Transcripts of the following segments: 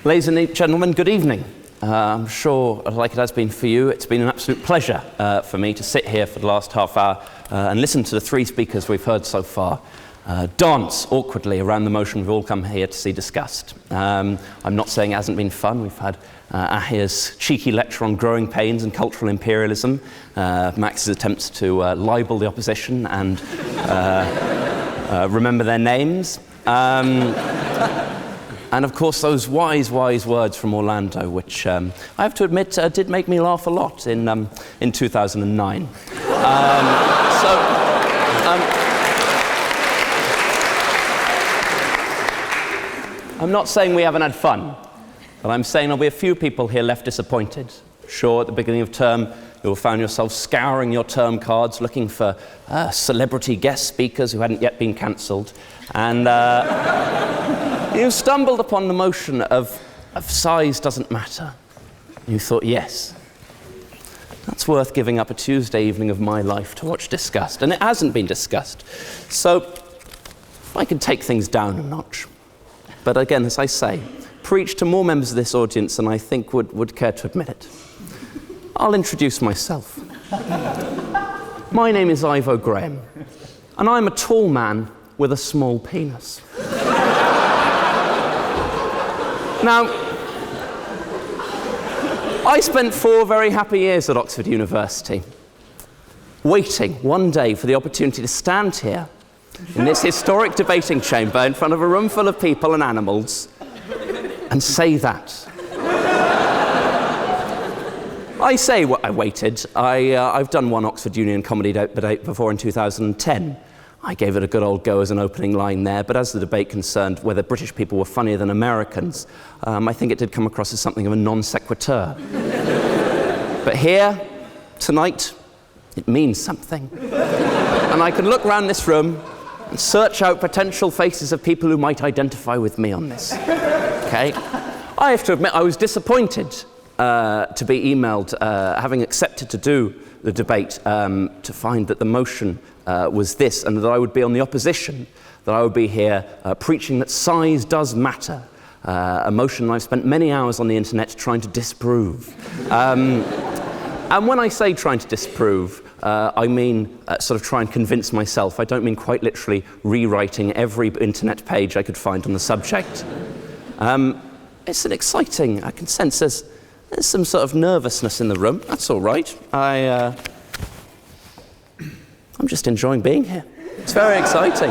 Ladies and gentlemen, good evening. I'm sure, like it has been for you, it's been an absolute pleasure for me to sit here for the last half hour and listen to the three speakers we've heard so far dance awkwardly around the motion we've all come here to see discussed. I'm not saying it hasn't been fun. We've had Ahia's cheeky lecture on growing pains and cultural imperialism, Max's attempts to libel the opposition and remember their names. And of course, those wise words from Orlando, which I have to admit did make me laugh a lot in 2009. I'm not saying we haven't had fun, but I'm saying there'll be a few people here left disappointed. Sure, at the beginning of term, you'll find yourself scouring your term cards, looking for celebrity guest speakers who hadn't yet been cancelled, and you stumbled upon the motion of size doesn't matter. You thought, yes, that's worth giving up a Tuesday evening of my life to watch discussed, and it hasn't been discussed. So, if I could take things down a notch. But again, as I say, preach to more members of this audience than I think would care to admit it. I'll introduce myself. My name is Ivo Graham, and I'm a tall man with a small penis. Now, I spent 4 very happy years at Oxford University, waiting one day for the opportunity to stand here in this historic debating chamber in front of a room full of people and animals and say that. I say I waited. I've done one Oxford Union comedy debate before in 2010. I gave it a good old go as an opening line there, but as the debate concerned whether British people were funnier than Americans, I think it did come across as something of a non sequitur. But here, tonight, it means something. And I can look around this room and search out potential faces of people who might identify with me on this. Okay? I have to admit I was disappointed to be emailed, having accepted to do the debate, to find that the motion was this, and that I would be on the opposition, that I would be here preaching that size does matter, a motion I've spent many hours on the internet trying to disprove. And when I say trying to disprove, I mean sort of try and convince myself. I don't mean quite literally rewriting every internet page I could find on the subject. It's an exciting, I can sense there's some sort of nervousness in the room. That's all right. I'm just enjoying being here. It's very exciting.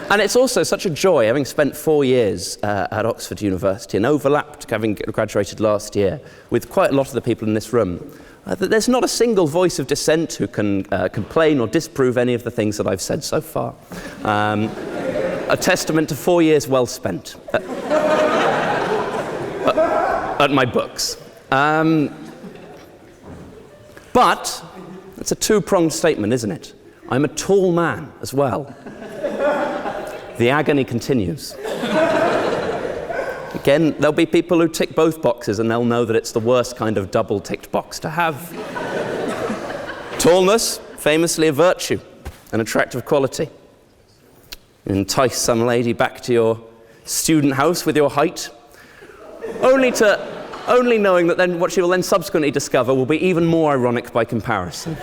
And it's also such a joy, having spent 4 years at Oxford University and overlapped, having graduated last year, with quite a lot of the people in this room, that there's not a single voice of dissent who can complain or disprove any of the things that I've said so far. A testament to 4 years well spent at my books. But it's a two-pronged statement, isn't it? I'm a tall man as well. The agony continues. Again, there'll be people who tick both boxes and they'll know that it's the worst kind of double-ticked box to have. Tallness, famously a virtue, an attractive quality. You entice some lady back to your student house with your height, only knowing that then what she will then subsequently discover will be even more ironic by comparison.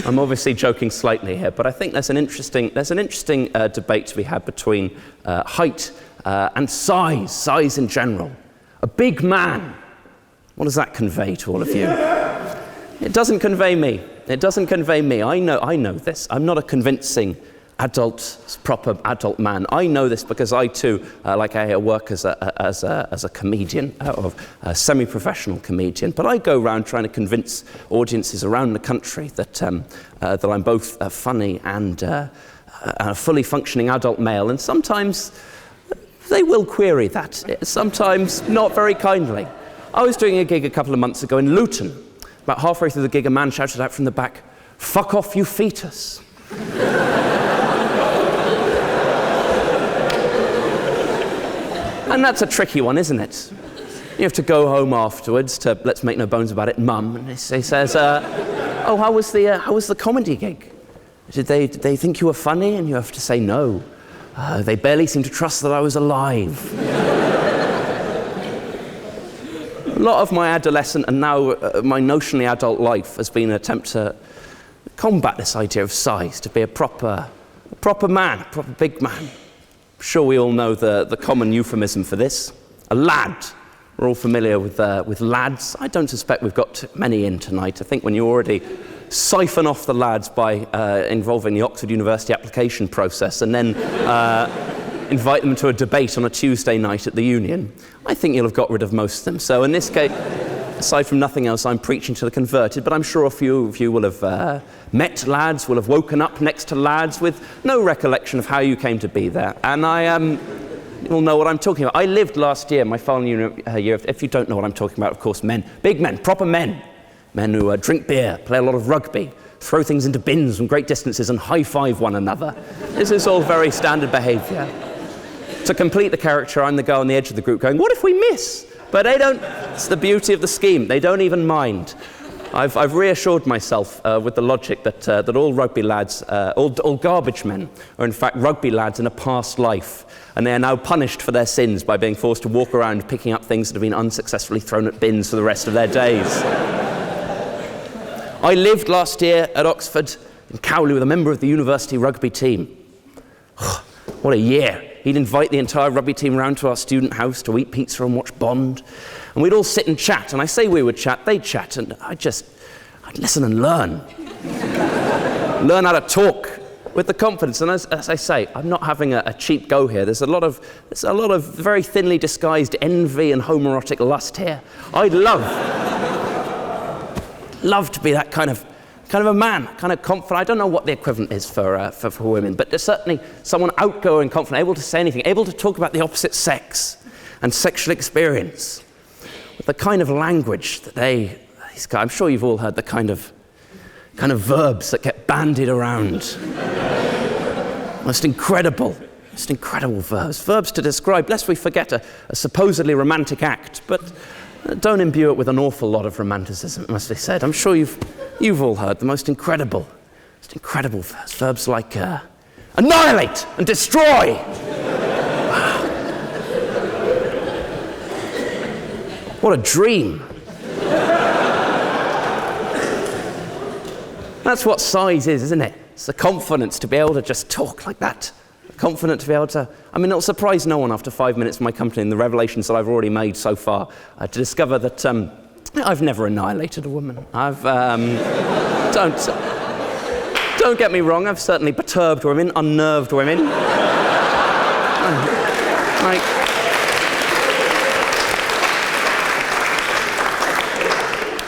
I'm obviously joking slightly here, but I think there's an interesting debate to be had between height and size in general. A big man, what does that convey to all of you? It doesn't convey me. It doesn't convey me. I know this. I'm not a convincing proper adult man. I know this because I too, like I work as a comedian, or a semi-professional comedian. But I go around trying to convince audiences around the country that I'm both funny and a fully functioning adult male. And sometimes they will query that. Sometimes not very kindly. I was doing a gig a couple of months ago in Luton. About halfway through the gig, a man shouted out from the back, "Fuck off, you fetus." And that's a tricky one, isn't it? You have to go home afterwards to, let's make no bones about it, mum. And he says, "Oh, how was the comedy gig? Did they think you were funny?" And you have to say no. They barely seemed to trust that I was alive. A lot of my adolescent and now my notionally adult life has been an attempt to combat this idea of size, to be a proper man, a proper big man. I'm sure we all know the common euphemism for this, a lad. We're all familiar with lads. I don't suspect we've got many in tonight. I think when you already siphon off the lads by involving the Oxford University application process and then invite them to a debate on a Tuesday night at the Union, I think you'll have got rid of most of them. So in this case, aside from nothing else, I'm preaching to the converted, but I'm sure a few of you will have met lads, will have woken up next to lads with no recollection of how you came to be there. And you'll know what I'm talking about. I lived last year, my final year, if you don't know what I'm talking about, of course, men, big men, proper men. Men who drink beer, play a lot of rugby, throw things into bins from great distances and high-five one another. This is all very standard behaviour. To complete the character, I'm the guy on the edge of the group going, what if we miss? But they don't. It's the beauty of the scheme. They don't even mind. I've reassured myself with the logic that all rugby lads, all garbage men, are in fact rugby lads in a past life, and they are now punished for their sins by being forced to walk around picking up things that have been unsuccessfully thrown at bins for the rest of their days. I lived last year at Oxford in Cowley with a member of the university rugby team. What a year. He'd invite the entire rugby team round to our student house to eat pizza and watch Bond. And we'd all sit and chat. And I say we would chat, they'd chat. And I'd listen and learn. Learn how to talk with the confidence. And as I say, I'm not having a cheap go here. There's a lot of very thinly disguised envy and homoerotic lust here. I'd love to be that kind of a man, kind of confident. I don't know what the equivalent is for women, but there's certainly someone outgoing, confident, able to say anything, able to talk about the opposite sex and sexual experience with the kind of language that these guys, I'm sure you've all heard the kind of verbs that get bandied around. Most incredible verbs to describe, lest we forget a supposedly romantic act, but don't imbue it with an awful lot of romanticism, it must be said. I'm sure you've all heard the most incredible verbs like annihilate and destroy. What a dream. That's what size is, isn't it? It's the confidence to be able to just talk like that. Confident to be able to, it'll surprise no one after 5 minutes of my company and the revelations that I've already made so far to discover that I've never annihilated a woman. Don't get me wrong, I've certainly perturbed women, unnerved women.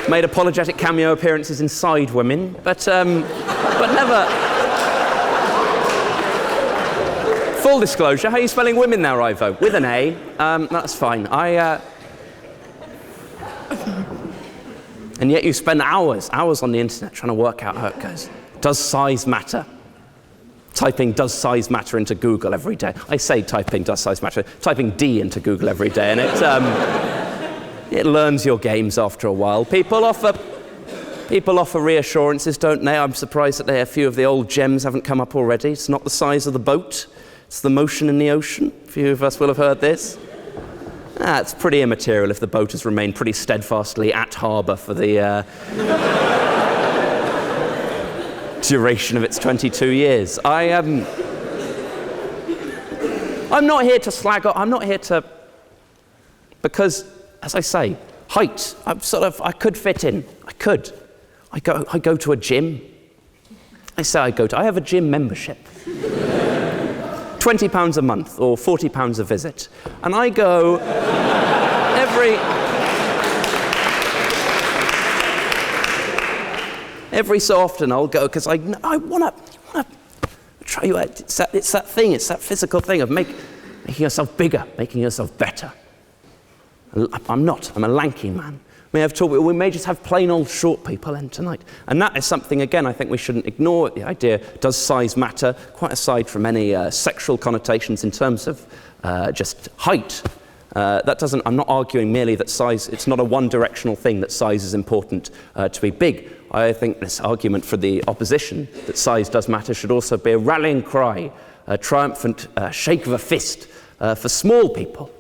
Made apologetic cameo appearances inside women, but never. Full disclosure, how are you spelling women there, Ivo? With an A. That's fine. And yet you spend hours on the internet trying to work out how it goes. Does size matter? Typing does size matter into Google every day. I say typing does size matter. Typing D into Google every day, and it learns your games after a while. People offer reassurances, don't they? I'm surprised that a few of the old gems haven't come up already. It's not the size of the boat. It's the motion in the ocean. A few of us will have heard this. It's pretty immaterial if the boat has remained pretty steadfastly at harbour for the duration of its 22 years. I'm not here to slag off. I'm not here to... Because, as I say, height, I could fit in. I could. I go to a gym. I have a gym membership. £20 a month or £40 a visit. And I go every so often I'll go because I want to try you out. It's that thing, it's that physical thing of making yourself bigger, making yourself better. I'm a lanky man. We may just have plain old short people in tonight. And that is something, again, I think we shouldn't ignore. The idea, does size matter? Quite aside from any sexual connotations in terms of just height. I'm not arguing merely that size, it's not a one-directional thing that size is important to be big. I think this argument for the opposition, that size does matter, should also be a rallying cry a triumphant shake of a fist for small people,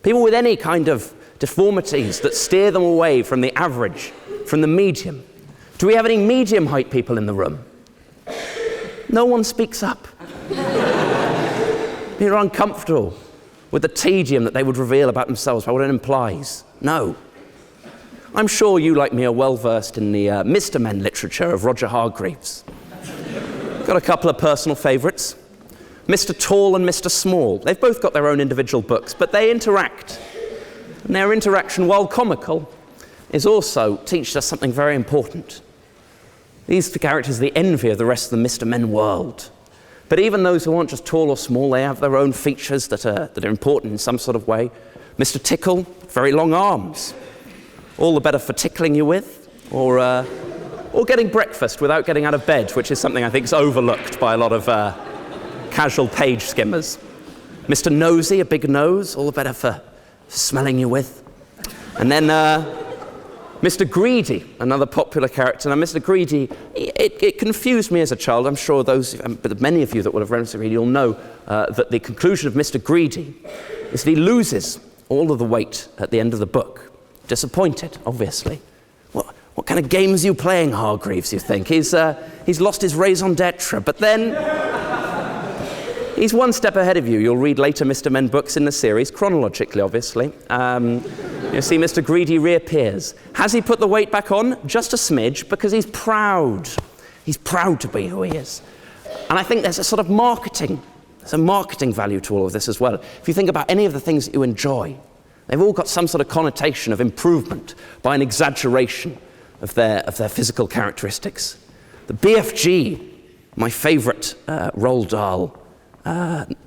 people with any kind of deformities that steer them away from the average, from the medium. Do we have any medium height people in the room? No one speaks up. People are uncomfortable with the tedium that they would reveal about themselves, about what it implies. No. I'm sure you, like me, are well versed in the Mr. Men literature of Roger Hargreaves. Got a couple of personal favourites. Mr. Tall and Mr. Small. They've both got their own individual books, but they interact. And their interaction, while comical, is also teaches us something very important. These characters are the envy of the rest of the Mr. Men world. But even those who aren't just tall or small, they have their own features that are important in some sort of way. Mr. Tickle, very long arms. All the better for tickling you with, or getting breakfast without getting out of bed, which is something I think is overlooked by a lot of casual page skimmers. Mr. Nosy, a big nose, all the better for smelling you with. And then Mr. Greedy, another popular character. Now, Mr. Greedy, it confused me as a child. I'm sure many of you that will have read Mr. Greedy will know that the conclusion of Mr. Greedy is that he loses all of the weight at the end of the book. Disappointed, obviously. What kind of games are you playing, Hargreaves, you think? He's lost his raison d'etre, but then he's one step ahead of you. You'll read later Mr. Men books in the series, chronologically, obviously. You'll see Mr. Greedy reappears. Has he put the weight back on? Just a smidge, because he's proud. He's proud to be who he is. And I think there's a sort of marketing value to all of this as well. If you think about any of the things that you enjoy, they've all got some sort of connotation of improvement by an exaggeration of their physical characteristics. The BFG, my favourite Roald Dahl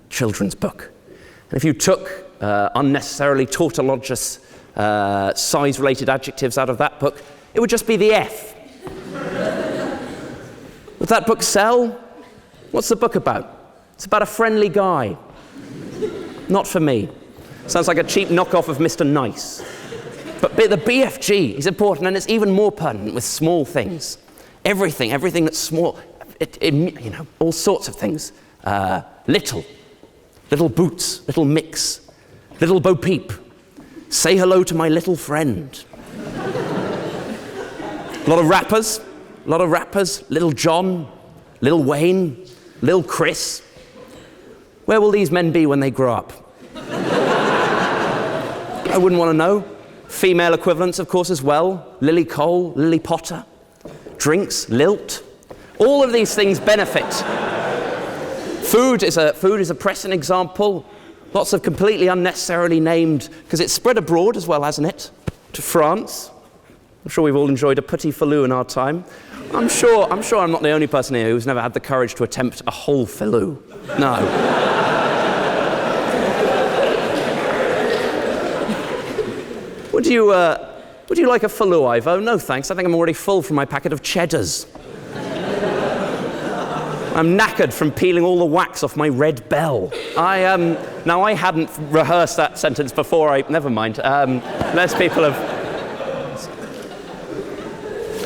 children's book. And if you took unnecessarily tautologous size-related adjectives out of that book, it would just be the F. Would that book sell? What's the book about? It's about a friendly guy. Not for me. Sounds like a cheap knockoff of Mr. Nice. But the BFG is important, and it's even more pertinent with small things. Everything that's small, all sorts of things. Little Boots, little Mix, little Bo Peep. Say hello to my little friend. A lot of rappers, Little John, Little Wayne, Little Chris. Where will these men be when they grow up? I wouldn't want to know. Female equivalents, of course, as well. Lily Cole, Lily Potter. Drinks, lilt. All of these things benefit. Food is a pressing example. Lots of completely unnecessarily named, because it's spread abroad as well, hasn't it? To France. I'm sure we've all enjoyed a petit filou in our time. I'm sure I'm not the only person here who's never had the courage to attempt a whole filou. No. Would you like a filou, Ivo? No, thanks. I think I'm already full from my packet of cheddars. I'm knackered from peeling all the wax off my red bell. Now, I hadn't rehearsed that sentence before. Never mind. Less people have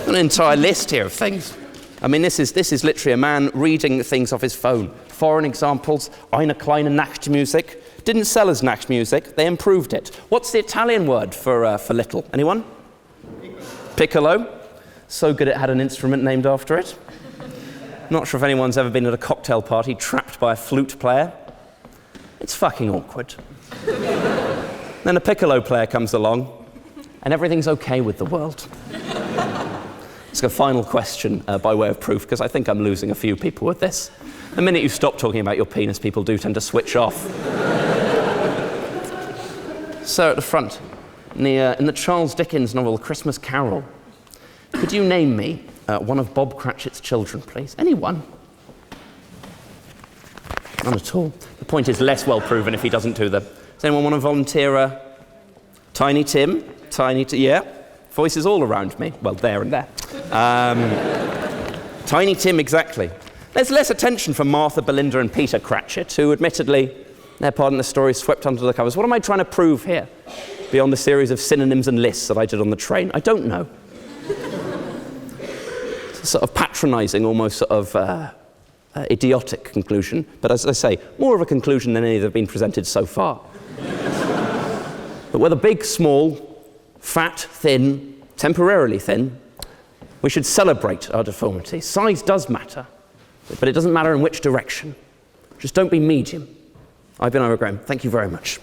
an entire list here of things. I mean, this is literally a man reading things off his phone. Foreign examples: Eine kleine Nachtmusik. Didn't sell as Nachtmusik. They improved it. What's the Italian word for little? Anyone? Piccolo. So good it had an instrument named after it. Not sure if anyone's ever been at a cocktail party trapped by a flute player. It's fucking awkward. Then a piccolo player comes along, and everything's okay with the world. It's a final question by way of proof, because I think I'm losing a few people with this. The minute you stop talking about your penis, people do tend to switch off. So at the front, in the Charles Dickens novel Christmas Carol, could you name me one of Bob Cratchit's children, please? Anyone? None at all. The point is less well proven if he doesn't do them. Does anyone want to volunteer? Tiny Tim? Yeah. Voices all around me. Well, there and there. Tiny Tim, exactly. There's less attention for Martha, Belinda and Peter Cratchit, who admittedly, their part in the story is swept under the covers. What am I trying to prove here, beyond the series of synonyms and lists that I did on the train? I don't know. It's a sort of patronising, almost sort of idiotic conclusion, but as I say, more of a conclusion than any that have been presented so far. But whether big, small, fat, thin, temporarily thin, we should celebrate our deformity. Size does matter, but it doesn't matter in which direction. Just don't be medium. I've been Ivo Graham. Thank you very much.